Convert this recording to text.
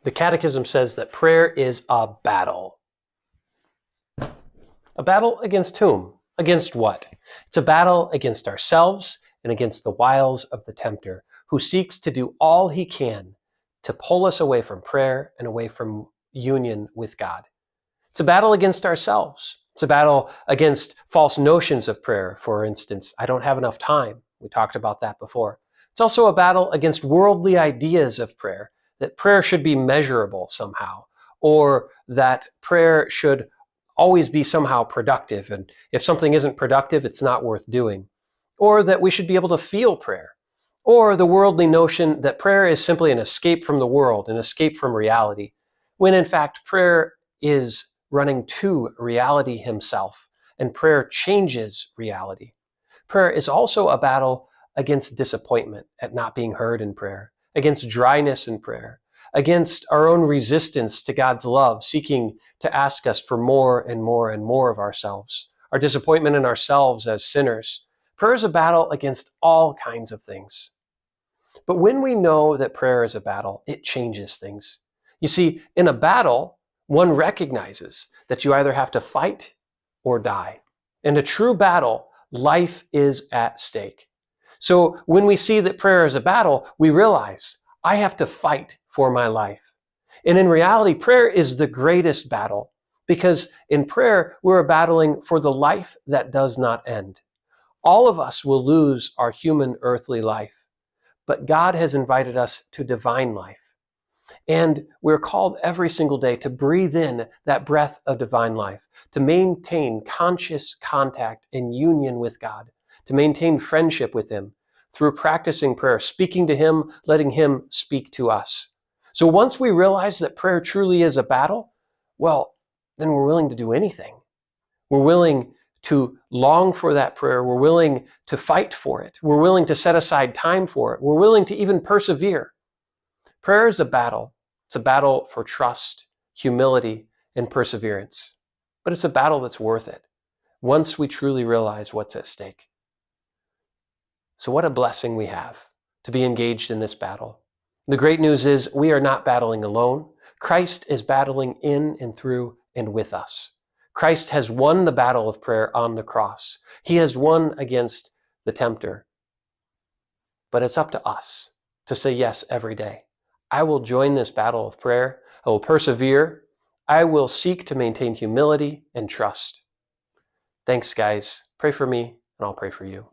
The Catechism says that prayer is a battle. A battle against whom? Against what? It's a battle against ourselves and against the wiles of the tempter, who seeks to do all he can to pull us away from prayer and away from union with God. It's a battle against ourselves. It's a battle against false notions of prayer. For instance, I don't have enough time. We talked about that before. It's also a battle against worldly ideas of prayer, that prayer should be measurable somehow, or that prayer should always be somehow productive. And if something isn't productive, it's not worth doing. Or that we should be able to feel prayer. Or the worldly notion that prayer is simply an escape from the world, an escape from reality, when in fact prayer is running to reality himself, and prayer changes reality. Prayer is also a battle against disappointment at not being heard in prayer, against dryness in prayer, against our own resistance to God's love, seeking to ask us for more and more and more of ourselves, our disappointment in ourselves as sinners. Prayer is a battle against all kinds of things. But when we know that prayer is a battle, it changes things. You see, in a battle, one recognizes that you either have to fight or die. In a true battle, life is at stake. So when we see that prayer is a battle, we realize I have to fight for my life. And in reality, prayer is the greatest battle, because in prayer, we're battling for the life that does not end. All of us will lose our human earthly life, but God has invited us to divine life. And we're called every single day to breathe in that breath of divine life, to maintain conscious contact and union with God, to maintain friendship with Him through practicing prayer, speaking to Him, letting Him speak to us. So once we realize that prayer truly is a battle, well, then we're willing to do anything. We're willing to long for that prayer. We're willing to fight for it. We're willing to set aside time for it. We're willing to even persevere. Prayer is a battle. It's a battle for trust, humility, and perseverance. But it's a battle that's worth it once we truly realize what's at stake. So what a blessing we have to be engaged in this battle. The great news is we are not battling alone. Christ is battling in and through and with us. Christ has won the battle of prayer on the cross. He has won against the tempter. But it's up to us to say yes every day. I will join this battle of prayer. I will persevere. I will seek to maintain humility and trust. Thanks, guys. Pray for me, and I'll pray for you.